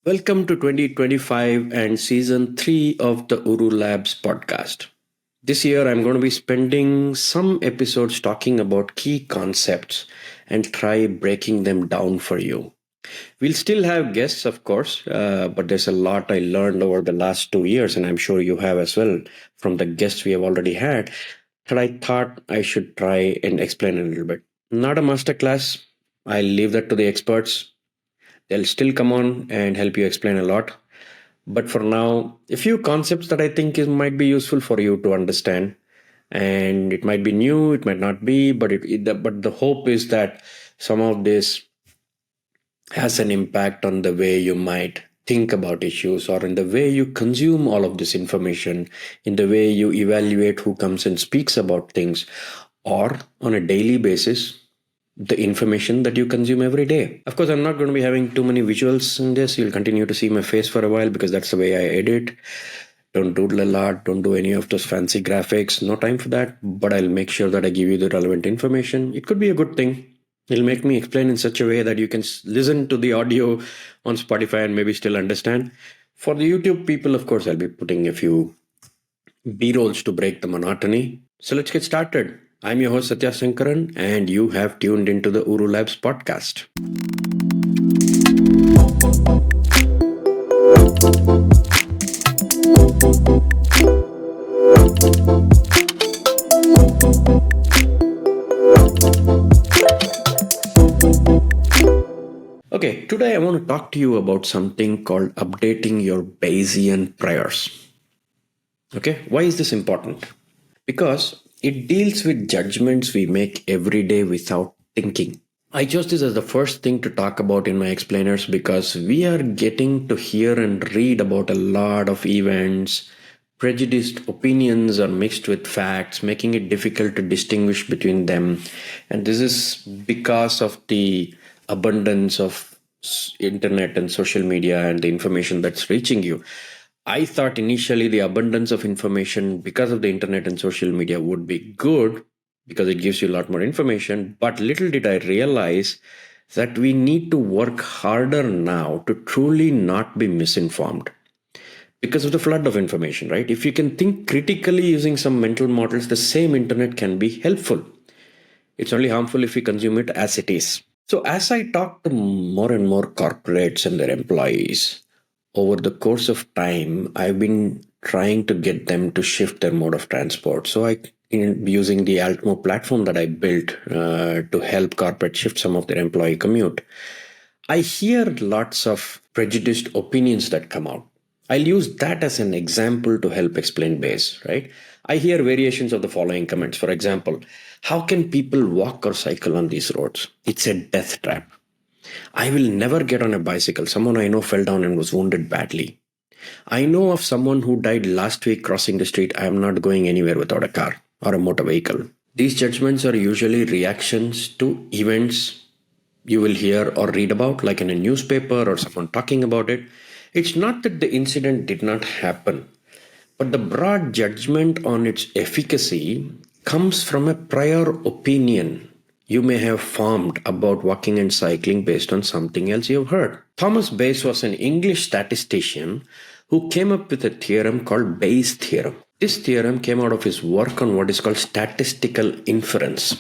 Welcome to 2025 and season 3 of the OoruLabs podcast. This year, I'm going to be spending some episodes talking about key concepts and try breaking them down for you. We'll still have guests, of course, but there's a lot I learned over the last 2 years, and I'm sure you have as well from the guests we have already had, that I thought I should try and explain a little bit. Not a masterclass, I'll leave that to the experts. They'll still come on and help you explain a lot. But for now, a few concepts that I think might be useful for you to understand. And it might be new, it might not be, but but the hope is that some of this has an impact on the way you might think about issues, or in the way you consume all of this information, in the way you evaluate who comes and speaks about things, or on a daily basis the information that you consume every day. Of course, I'm not going to be having too many visuals in this. You'll continue to see my face for a while because that's the way I edit. Don't doodle a lot, don't do any of those fancy graphics. No time for that, but I'll make sure that I give you the relevant information. It could be a good thing. It'll make me explain in such a way that you can listen to the audio on Spotify and maybe still understand. For the YouTube people, of course, I'll be putting a few B-rolls to break the monotony. So let's get started. I'm your host Sathya Sankaran, and you have tuned into the OoruLabs podcast. Okay, today I want to talk to you about something called updating your Bayesian priors. Okay, why is this important? Because it deals with judgments we make every day without thinking. I chose this as the first thing to talk about in my explainers because we are getting to hear and read about a lot of events. Prejudiced opinions are mixed with facts, making it difficult to distinguish between them. And this is because of the abundance of internet and social media and the information that's reaching you. I thought initially the abundance of information because of the internet and social media would be good because it gives you a lot more information. But little did I realize that we need to work harder now to truly not be misinformed because of the flood of information, right? If you can think critically using some mental models, the same internet can be helpful. It's only harmful if we consume it as it is. So as I talk to more and more corporates and their employees, over the course of time, I've been trying to get them to shift their mode of transport. So using the Altmo platform that I built to help corporate shift some of their employee commute, I hear lots of prejudiced opinions that come out. I'll use that as an example to help explain Bayes, right? I hear variations of the following comments. For example, how can people walk or cycle on these roads? It's a death trap. I will never get on a bicycle. Someone I know fell down and was wounded badly. I know of someone who died last week crossing the street. I am not going anywhere without a car or a motor vehicle. These judgments are usually reactions to events you will hear or read about, like in a newspaper or someone talking about it. It's not that the incident did not happen, but the broad judgment on its efficacy comes from a prior opinion you may have formed about walking and cycling based on something else you've heard. Thomas Bayes was an English statistician who came up with a theorem called Bayes' theorem. This theorem came out of his work on what is called statistical inference.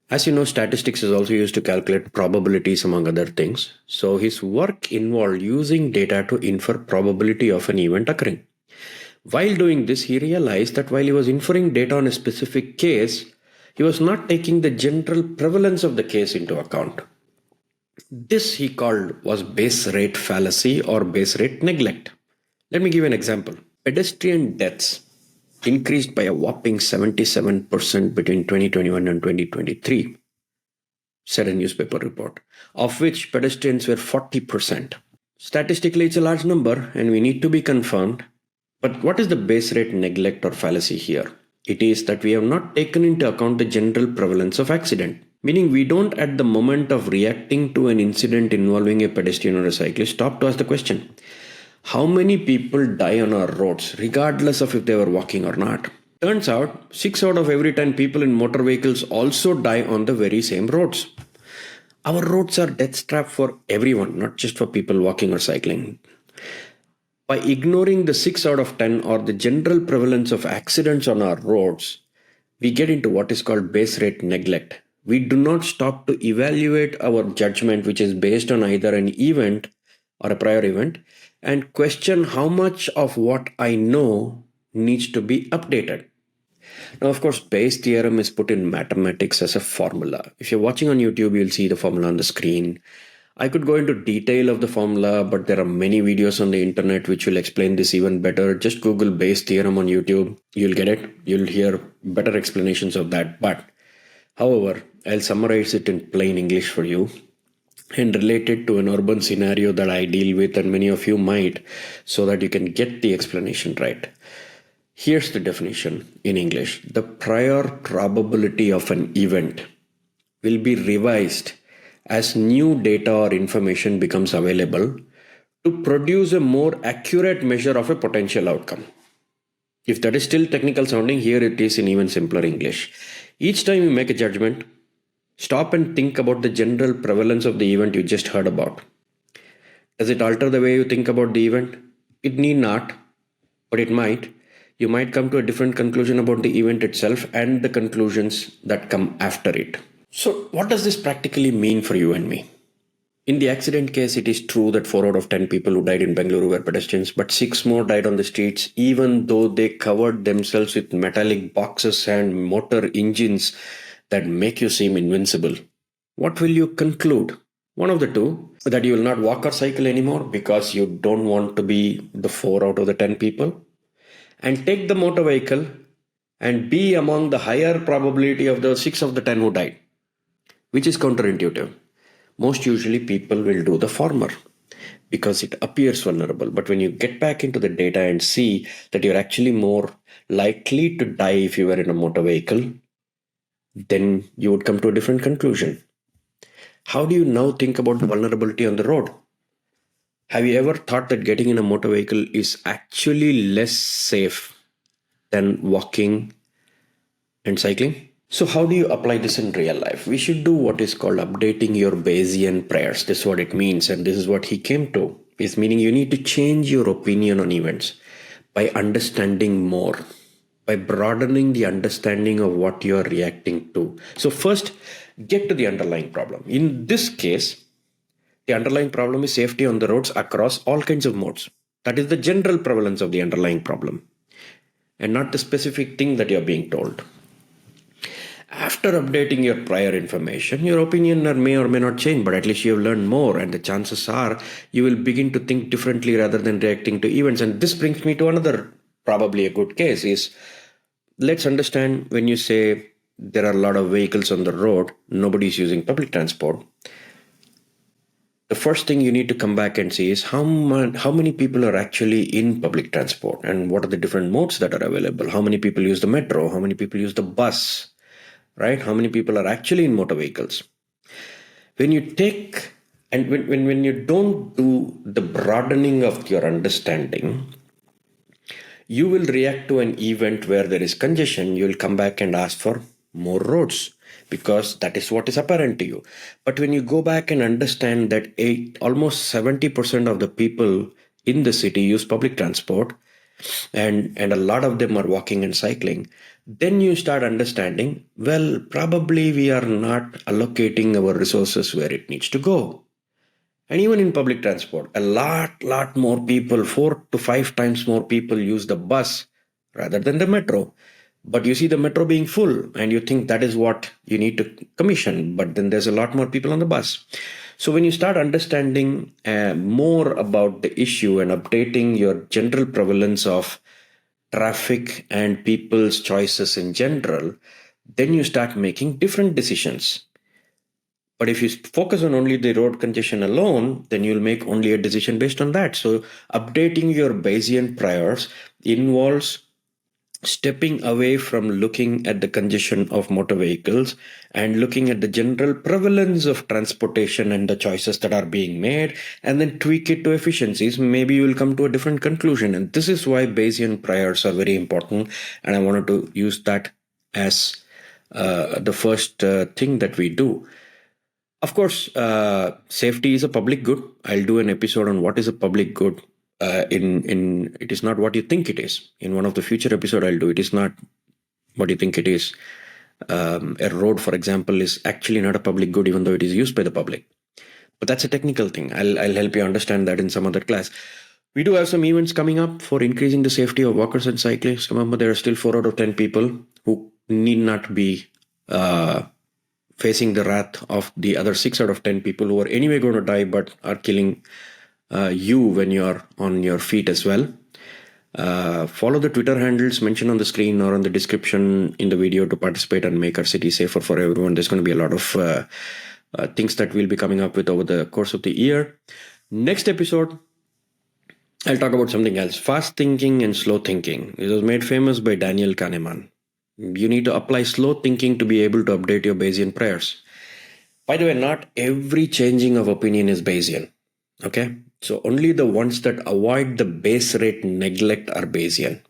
As you know, statistics is also used to calculate probabilities among other things. So his work involved using data to infer probability of an event occurring. While doing this, he realized that while he was inferring data on a specific case, he was not taking the general prevalence of the case into account. This he called was base rate fallacy or base rate neglect. Let me give you an example. Pedestrian deaths increased by a whopping 77% between 2021 and 2023, said a newspaper report, of which pedestrians were 40%. Statistically, it's a large number and we need to be confirmed. But what is the base rate neglect or fallacy here? It is that we have not taken into account the general prevalence of accident. Meaning we don't at the moment of reacting to an incident involving a pedestrian or a cyclist stop to ask the question, how many people die on our roads regardless of if they were walking or not? Turns out 6 out of every 10 people in motor vehicles also die on the very same roads. Our roads are death trap for everyone, not just for people walking or cycling. By ignoring the 6 out of 10 or the general prevalence of accidents on our roads, we get into what is called base rate neglect. We do not stop to evaluate our judgment, which is based on either an event or a prior event, and question how much of what I know needs to be updated. Now, of course, Bayes' theorem is put in mathematics as a formula. If you're watching on YouTube, you'll see the formula on the screen. I could go into detail of the formula, but there are many videos on the internet which will explain this even better. Just Google Bayes' theorem on YouTube. You'll get it. You'll hear better explanations of that. But, however, I'll summarize it in plain English for you and relate it to an urban scenario that I deal with, and many of you might, so that you can get the explanation right. Here's the definition in English. The prior probability of an event will be revised as new data or information becomes available to produce a more accurate measure of a potential outcome. If that is still technical sounding, here it is in even simpler English. Each time you make a judgment, stop and think about the general prevalence of the event you just heard about. Does it alter the way you think about the event? It need not, but it might. You might come to a different conclusion about the event itself and the conclusions that come after it. So, what does this practically mean for you and me? In the accident case, it is true that 4 out of 10 people who died in Bengaluru were pedestrians, but 6 more died on the streets, even though they covered themselves with metallic boxes and motor engines that make you seem invincible. What will you conclude? One of the two, that you will not walk or cycle anymore because you don't want to be the 4 out of the 10 people, and take the motor vehicle and be among the higher probability of the 6 of the 10 who died, which is counterintuitive. Most usually people will do the former because it appears vulnerable. But when you get back into the data and see that you're actually more likely to die if you were in a motor vehicle, then you would come to a different conclusion. How do you now think about the vulnerability on the road? Have you ever thought that getting in a motor vehicle is actually less safe than walking and cycling? So how do you apply this in real life? We should do what is called updating your Bayesian prayers. This is what it means, and this is what he came to. It's meaning you need to change your opinion on events by understanding more, by broadening the understanding of what you are reacting to. So first, get to the underlying problem. In this case, the underlying problem is safety on the roads across all kinds of modes. That is the general prevalence of the underlying problem, and not the specific thing that you're being told. After updating your prior information, your opinion may or may not change, but at least you have learned more, and the chances are you will begin to think differently rather than reacting to events. And this brings me to another, probably a good case, is let's understand when you say there are a lot of vehicles on the road, nobody's using public transport. The first thing you need to come back and see is how many people are actually in public transport and what are the different modes that are available. How many people use the metro? How many people use the bus? Right? How many people are actually in motor vehicles? When you take and when you don't do the broadening of your understanding, you will react to an event where there is congestion. You will come back and ask for more roads because that is what is apparent to you. But when you go back and understand that almost 70% of the people in the city use public transport, and a lot of them are walking and cycling, then you start understanding, well, probably we are not allocating our resources where it needs to go. And even in public transport, a lot more people, 4 to 5 times more people use the bus rather than the metro. But you see the metro being full and you think that is what you need to commission, but then there's a lot more people on the bus. So when you start understanding more about the issue and updating your general prevalence of traffic and people's choices in general, then you start making different decisions. But if you focus on only the road congestion alone, then you'll make only a decision based on that. So updating your Bayesian priors involves stepping away from looking at the congestion of motor vehicles and looking at the general prevalence of transportation and the choices that are being made, and then tweak it to efficiencies. Maybe you will come to a different conclusion. And this is why Bayesian priors are very important. And I wanted to use that as the first thing that we do. Of course, safety is a public good. I'll do an episode on what is a public good. In it is not what you think it is. In one of the future episode, I'll do it is not what you think it is. A road, for example, is actually not a public good, even though it is used by the public. But that's a technical thing. I'll help you understand that in some other class. We do have some events coming up for increasing the safety of walkers and cyclists. Remember, there are still 4 out of 10 people who need not be facing the wrath of the other 6 out of 10 people who are anyway going to die but are killing you when you're on your feet as well. Follow the Twitter handles mentioned on the screen or on the description in the video to participate and make our city safer for everyone. There's going to be a lot of things that we'll be coming up with over the course of the year. Next episode, I'll talk about something else. Fast thinking and slow thinking. It was made famous by Daniel Kahneman. You need to apply slow thinking to be able to update your Bayesian prayers. By the way, not every changing of opinion is Bayesian. Okay? So only the ones that avoid the base rate neglect are Bayesian.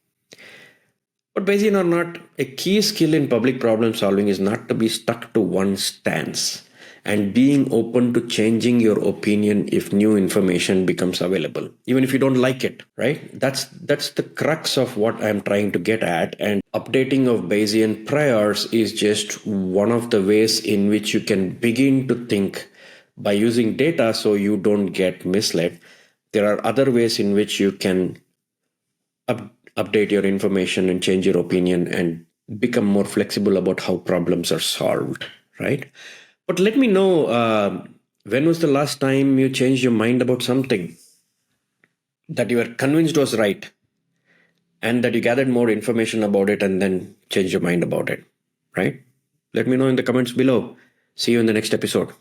But Bayesian or not, a key skill in public problem solving is not to be stuck to one stance and being open to changing your opinion if new information becomes available, even if you don't like it, right? That's the crux of what I'm trying to get at. And updating of Bayesian priors is just one of the ways in which you can begin to think by using data so you don't get misled. There are other ways in which you can update your information and change your opinion and become more flexible about how problems are solved, right? But let me know, when was the last time you changed your mind about something that you were convinced was right and that you gathered more information about it and then changed your mind about it, right? Let me know in the comments below. See you in the next episode.